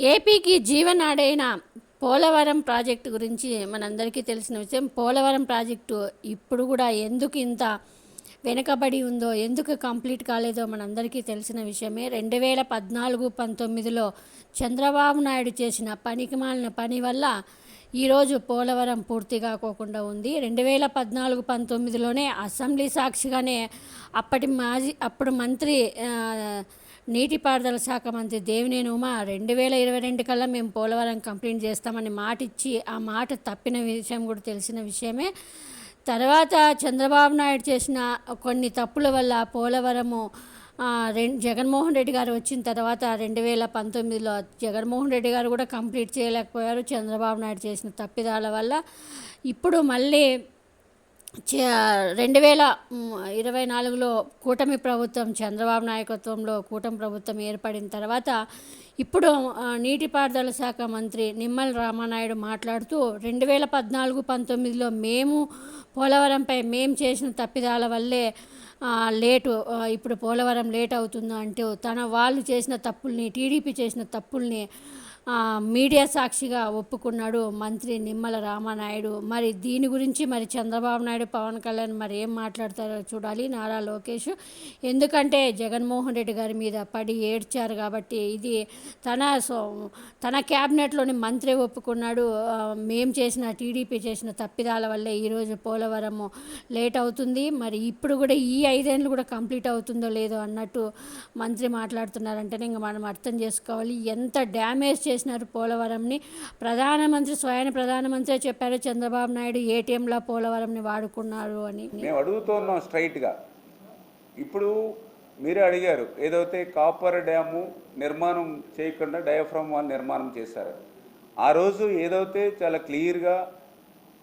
ఏపీకి జీవనాడైన పోలవరం ప్రాజెక్టు గురించి మనందరికీ తెలిసిన విషయం. పోలవరం ప్రాజెక్టు ఇప్పుడు కూడా ఎందుకు ఇంత వెనుకబడి ఉందో, ఎందుకు కంప్లీట్ కాలేదో మనందరికీ తెలిసిన విషయమే. 2014-19లో చంద్రబాబు నాయుడు చేసిన పనికిమాలిన పని వల్ల ఈరోజు పోలవరం పూర్తి కాకోకుండా ఉంది. 2014-19లోనే అసెంబ్లీ సాక్షిగానే అప్పుడు మంత్రి నీటిపారుదల శాఖ మంత్రి దేవినేని ఉమా 2022 కల్లా మేము పోలవరం కంప్లీట్ చేస్తామని మాట ఇచ్చి ఆ మాట తప్పిన విషయం కూడా తెలిసిన విషయమే. తర్వాత చంద్రబాబు నాయుడు చేసిన కొన్ని తప్పుల వల్ల పోలవరము జగన్మోహన్ రెడ్డి గారు వచ్చిన తర్వాత 2019లో జగన్మోహన్ రెడ్డి గారు కూడా కంప్లీట్ చేయలేకపోయారు చంద్రబాబు నాయుడు చేసిన తప్పిదాల వల్ల. ఇప్పుడు మళ్ళీ 2024లో కూటమి ప్రభుత్వం, చంద్రబాబు నాయకత్వంలో కూటమి ప్రభుత్వం ఏర్పడిన తర్వాత ఇప్పుడు నీటిపారుదల శాఖ మంత్రి నిమ్మల రామానాయుడు మాట్లాడుతూ 2014-19లో మేము పోలవరంపై మేము చేసిన తప్పిదాల వల్లే ఇప్పుడు పోలవరం లేట్ అవుతుందో అంటూ వాళ్ళు చేసిన తప్పుల్ని, టీడీపీ చేసిన తప్పుల్ని మీడియా సాక్షిగా ఒప్పుకున్నాడు మంత్రి నిమ్మల రామానాయుడు. మరి దీని గురించి మరి చంద్రబాబు నాయుడు, పవన్ కళ్యాణ్ మరి ఏం మాట్లాడతారో చూడాలి. నారా లోకేష్ ఎందుకంటే జగన్మోహన్ రెడ్డి గారి మీద పడి ఏడ్చారు కాబట్టి ఇది తన క్యాబినెట్లోని మంత్రి ఒప్పుకున్నాడు. మేము చేసిన టీడీపీ చేసిన తప్పిదాల వల్లే ఈరోజు పోలవరము లేట్ అవుతుంది, మరి ఇప్పుడు కూడా ఈ 5 ఏళ్ళు కూడా కంప్లీట్ అవుతుందో లేదో అన్నట్టు మంత్రి మాట్లాడుతున్నారంటేనే ఇంకా మనం అర్థం చేసుకోవాలి ఎంత డ్యామేజ్ చేసినారు పోలవరంని. స్వయం ప్రధానమంత్రి చెప్పారు చంద్రబాబు నాయుడు ఏటీఎంలా పోలవరంని వాడుకున్నారు అని. మేము అడుగుతున్నాం స్ట్రైట్గా. ఇప్పుడు మీరే అడిగారు ఏదైతే కాపర్ డ్యాము నిర్మాణం చేయకుండా డయాఫ్రమ్ వాల్ నిర్మాణం చేశారు. ఆ రోజు ఏదైతే చాలా క్లియర్గా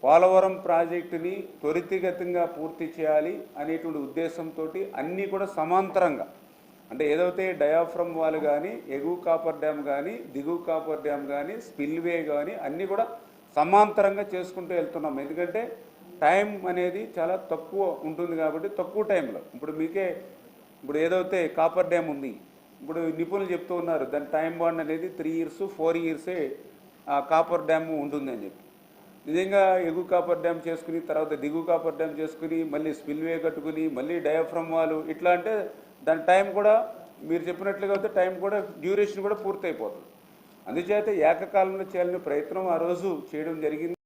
పోలవరం ప్రాజెక్టుని త్వరితగతంగా పూర్తి చేయాలి అనేటువంటి ఉద్దేశంతో అన్నీ కూడా సమాంతరంగా, అంటే ఏదైతే డయాఫ్రమ్ వాల్ కానీ, ఎగువ కాపర్ డ్యామ్ కానీ, దిగువ కాపర్ డ్యామ్ కానీ, స్పిల్వే కానీ అన్నీ కూడా సమాంతరంగా చేసుకుంటూ వెళ్తున్నాం. ఎందుకంటే టైం అనేది చాలా తక్కువ ఉంటుంది కాబట్టి తక్కువ టైంలో ఇప్పుడు ఏదైతే కాపర్ డ్యామ్ ఉంది, ఇప్పుడు నిపుణులు చెప్తూ ఉన్నారు దాని టైం బాండ్ అనేది 3 years 4 years కాపర్ డ్యామ్ ఉంటుంది అని చెప్పి. నిజంగా ఎగువ కాపర్ డ్యామ్ చేసుకుని తర్వాత దిగువ కాపర్ డ్యామ్ చేసుకుని మళ్ళీ స్పిల్వే కట్టుకుని మళ్ళీ డయాఫ్రమ్ వాల్ ఇట్లా అంటే దాని టైం కూడా మీరు చెప్పినట్లుగా అయితే టైం కూడా డ్యూరేషన్ కూడా పూర్తయిపోతుంది. అందుచేత ఏకకాలంలో చేయాలనే ప్రయత్నం ఆ రోజు చేయడం జరిగింది.